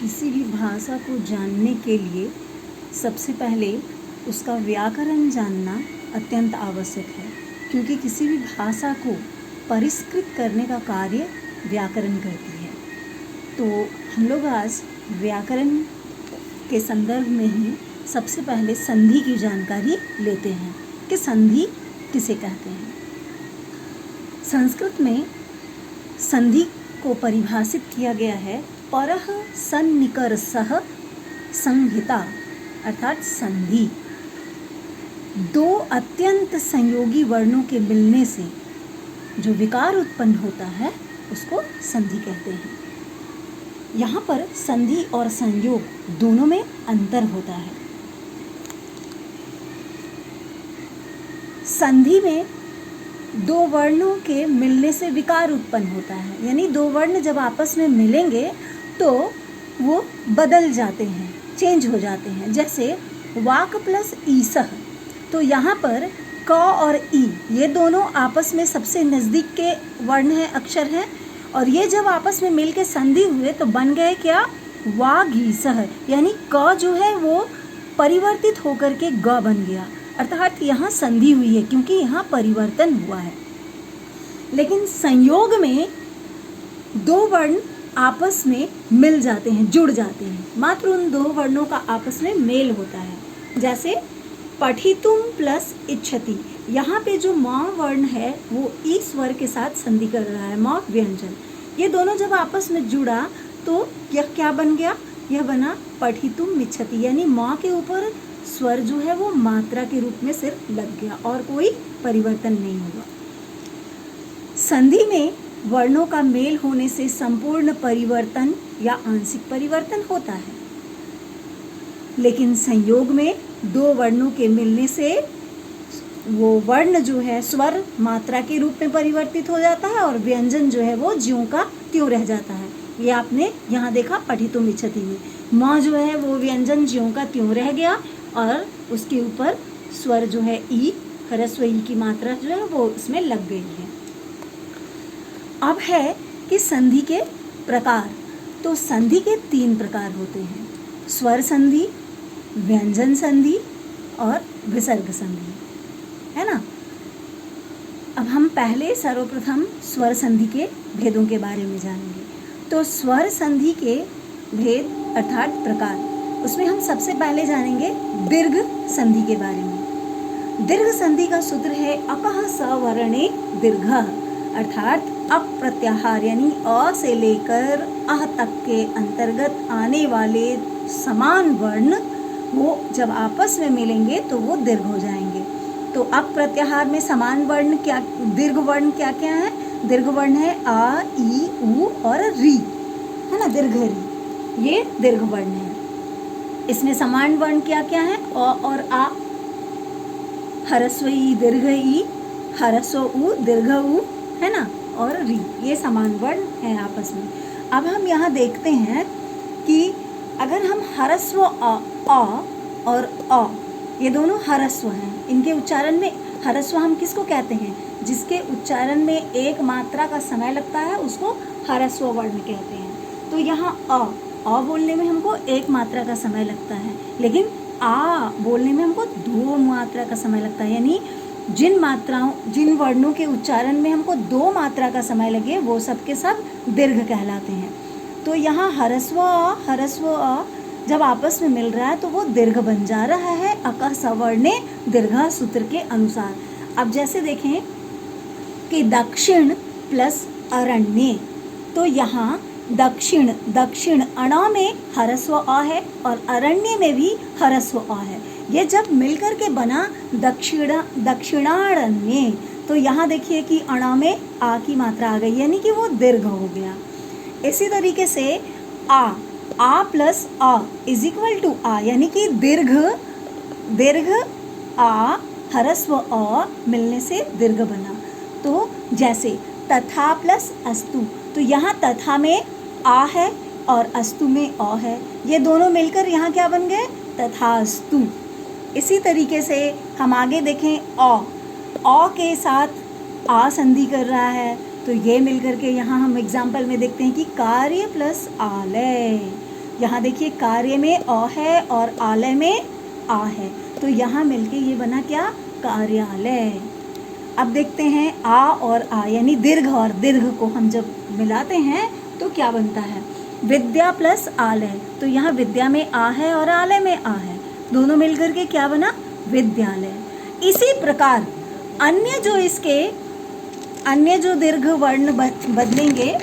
किसी भी भाषा को जानने के लिए सबसे पहले उसका व्याकरण जानना अत्यंत आवश्यक है, क्योंकि किसी भी भाषा को परिष्कृत करने का कार्य व्याकरण करती है। तो हम लोग आज व्याकरण के संदर्भ में ही सबसे पहले संधि की जानकारी लेते हैं कि संधि किसे कहते हैं। संस्कृत में संधि को परिभाषित किया गया है परः सन्निकर्षः संहिता, अर्थात संधि। दो अत्यंत संयोगी वर्णों के मिलने से जो विकार उत्पन्न होता है उसको संधि कहते हैं। यहाँ पर संधि और संयोग दोनों में अंतर होता है। संधि में दो वर्णों के मिलने से विकार उत्पन्न होता है, यानी दो वर्ण जब आपस में मिलेंगे तो वो बदल जाते हैं, चेंज हो जाते हैं। जैसे वाक प्लस ईसह, तो यहाँ पर क और ई ये दोनों आपस में सबसे नज़दीक के वर्ण हैं, अक्षर हैं, और ये जब आपस में मिल के संधि हुए तो बन गए क्या, वागीसह, यानी क जो है वो परिवर्तित होकर के ग बन गया, अर्थात यहाँ संधि हुई है क्योंकि यहाँ परिवर्तन हुआ है। लेकिन संयोग में दो वर्ण आपस में मिल जाते हैं, जुड़ जाते हैं, मात्र उन दो वर्णों का आपस में मेल होता है। जैसे पठितुम प्लस इच्छति, यहाँ पे जो म वर्ण है वो ई स्वर के साथ संधि कर रहा है, म व्यंजन। ये दोनों जब आपस में जुड़ा तो यह क्या बन गया, यह बना पठितुम इच्छति, यानी म के ऊपर स्वर जो है वो मात्रा के रूप में सिर्फ लग गया और कोई परिवर्तन नहीं हुआ। संधि में वर्णों का मेल होने से संपूर्ण परिवर्तन या आंशिक परिवर्तन होता है, लेकिन संयोग में दो वर्णों के मिलने से वो वर्ण जो है स्वर मात्रा के रूप में परिवर्तित हो जाता है और व्यंजन जो है वो ज्यों का त्यों रह जाता है। ये आपने यहाँ देखा पठितुम इच्छति में म जो है वो व्यंजन ज्यों का त्यों रह गया और उसके ऊपर स्वर जो है ई, ह्रस्व ई की मात्रा जो है वो उसमें लग गई है। अब है कि संधि के प्रकार। तो संधि के 3 प्रकार होते हैं, स्वर संधि, व्यंजन संधि और विसर्ग संधि, है ना। अब हम पहले सर्वप्रथम स्वर संधि के भेदों के बारे में जानेंगे। तो स्वर संधि के भेद अर्थात प्रकार, उसमें हम सबसे पहले जानेंगे दीर्घ संधि के बारे में। दीर्घ संधि का सूत्र है अकः सवर्णे दीर्घः, अर्थात अप प्रत्याहार यानी अ से लेकर अह तक के अंतर्गत आने वाले समान वर्ण वो जब आपस में मिलेंगे तो वो दीर्घ हो जाएंगे। तो अप प्रत्याहार में समान वर्ण क्या, दीर्घ वर्ण क्या क्या है, दीर्घ वर्ण है आ, ई, उ और री, है ना, दीर्घ री, ये दीर्घ वर्ण है। इसमें समान वर्ण क्या क्या है, अ और आ, ह्रस्व ई दीर्घ ई, ह्रस्व उ दीर्घ उ, है ना, और री, ये समान वर्ण है आपस में। अब हम यहाँ देखते हैं कि अगर हम ह्रस्व अ और अ ये दोनों ह्रस्व हैं, इनके उच्चारण में ह्रस्व हम किसको कहते हैं, जिसके उच्चारण में एक मात्रा का समय लगता है उसको ह्रस्व वर्ण कहते हैं। तो यहाँ अ बोलने में हमको एक मात्रा का समय लगता है, लेकिन आ बोलने में हमको 2 मात्रा का समय लगता है, यानी जिन वर्णों के उच्चारण में हमको 2 मात्रा का समय लगे वो सब के सब दीर्घ कहलाते हैं। तो यहाँ ह्रस्व अ जब आपस में मिल रहा है तो वो दीर्घ बन जा रहा है, अकः सवर्णे दीर्घ सूत्र के अनुसार। अब जैसे देखें कि दक्षिण प्लस अरण्य, तो यहाँ दक्षिण अणा में ह्रस्व अ है और अरण्य में भी ह्रस्व अ है। ये जब मिलकर के बना दक्षिणारण्य, तो यहाँ देखिए कि अणा में आ की मात्रा आ गई, यानी कि वो दीर्घ हो गया। इसी तरीके से आ प्लस अ इज इक्वल टू आ, यानी कि दीर्घ आ ह्रस्व अ मिलने से दीर्घ बना। तो जैसे तथा प्लस अस्तु, तो यहाँ तथा में आ है और अस्तु में अ है, ये दोनों मिलकर यहाँ क्या बन गए, तथास्तु। इसी तरीके से हम आगे देखें अ के साथ आ संधि कर रहा है, तो ये मिलकर के यहाँ हम एग्जाम्पल में देखते हैं कि कार्य प्लस आलय, यहाँ देखिए कार्य में अ है और आलय में आ है, तो यहाँ मिलके ये बना क्या, कार्यालय। अब देखते हैं आ और आ यानी दीर्घ और दीर्घ को हम जब मिलाते हैं तो क्या बनता है, विद्या प्लस आलय। तो यहाँ विद्या में आ है और आलय में आ है, दोनों मिलकर के क्या बना, विद्यालय। इसी प्रकार अन्य जो दीर्घ वर्ण बदलेंगे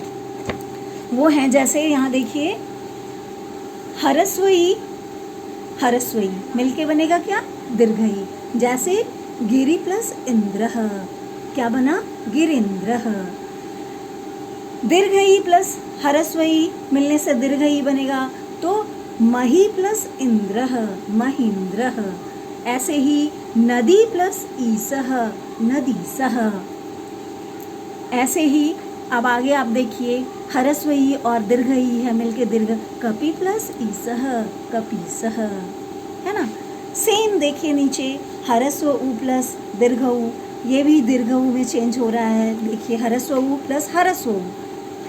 वो हैं, जैसे यहाँ देखिए हरस्वई, हरस्वई मिलके बनेगा क्या, दीर्घई। जैसे गिरि प्लस इंद्र, क्या बना, गिरिंद्र। दीर्घई प्लस हरस्वई मिलने से दीर्घई बनेगा, तो मही प्लस इंद्र, महींद्र। ऐसे ही नदी प्लस ईसह, नदीसह। ऐसे ही अब आगे आप देखिए हरस्वई और दीर्घई है मिलके दीर्घ, कपि प्लस ईसह, कपीसह, है ना। सेम देखिए नीचे हरस्व उ प्लस दीर्घ उ, ये भी दीर्घ उ में चेंज हो रहा है। देखिए हरस्व उ प्लस हरस्व उ,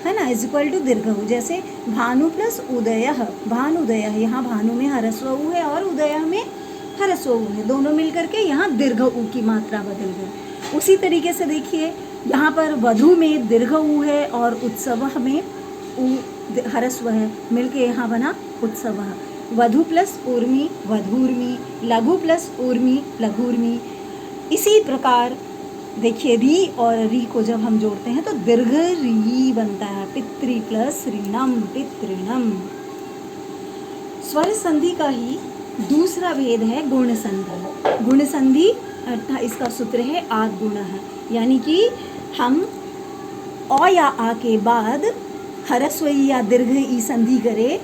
है ना, इज इक्वल टू दीर्घ उ। जैसे भानु प्लस उदय, भानुदय, यहाँ भानु में हरस्व उ है और उदय में हरस्व उ है, दोनों मिलकर के यहाँ दीर्घ उ की मात्रा बदल गई। उसी तरीके से देखिए यहाँ पर वधु में दीर्घ उ है और उत्सव में उ हरस्व है, मिलके यहाँ बना उत्सव। वधु प्लस ऊर्मी, वधूर्मी। लघु प्लस ऊर्मी, लघूर्मी। इसी प्रकार देखिए री और री को जब हम जोड़ते हैं तो दीर्घ री बनता है। पितृ प्लस ऋणम, पितृणम। स्वर संधि का ही दूसरा भेद है गुण संधि। गुण संधि अर्थात इसका सूत्र है आद गुण है, यानी कि हम अ या आ के बाद हरस्वई या दीर्घ ई संधि करें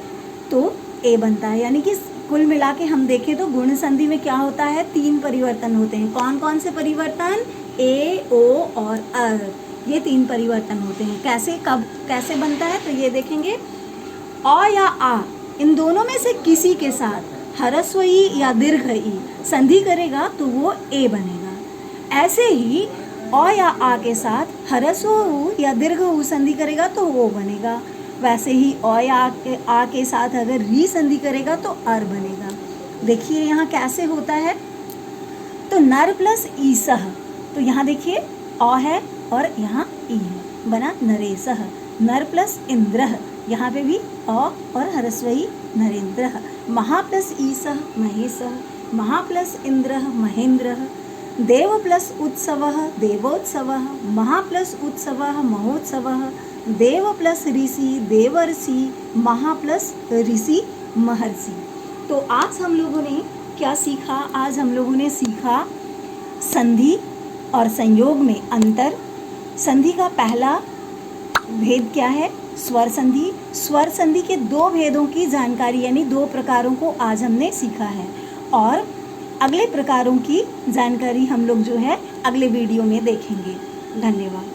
तो ए बनता है। यानी कि कुल मिला के हम देखें तो गुण संधि में क्या होता है, 3 परिवर्तन होते हैं। कौन कौन से परिवर्तन, ए, ओ और अर, ये 3 परिवर्तन होते हैं। कैसे, कब, कैसे बनता है, तो ये देखेंगे। अ या आ इन दोनों में से किसी के साथ हरस्वई या दीर्घ ई संधि करेगा तो वो ए बनेगा। ऐसे ही अ या आ के साथ हरस्व उ या दीर्घ उ संधि करेगा तो वो बनेगा। वैसे ही अ या आ के साथ अगर री संधि करेगा तो अर बनेगा। देखिए यहाँ कैसे होता है, तो नर प्लस ईसह, तो यहाँ देखिए अ है और यहाँ ई है, बना नरेसह। नर प्लस इंद्रह, यहाँ पे भी अ और हरस्वई नरेंद्र। महा प्लस ईसह, महेशः। महा प्लस इंद्रः, महेंद्रः। देव प्लस उत्सवः, देवोत्सवः। महा प्लस उत्सवः, महोत्सवः। देव प्लस ऋषि, देवर्षि। महा प्लस ऋषि, महर्षि। तो आज हम लोगों ने क्या सीखा, आज हम लोगों ने सीखा संधि और संयोग में अंतर। संधि का पहला भेद क्या है, स्वर संधि। स्वर संधि के 2 भेदों की जानकारी यानी 2 प्रकारों को आज हमने सीखा है, और अगले प्रकारों की जानकारी हम लोग जो है अगले वीडियो में देखेंगे। धन्यवाद।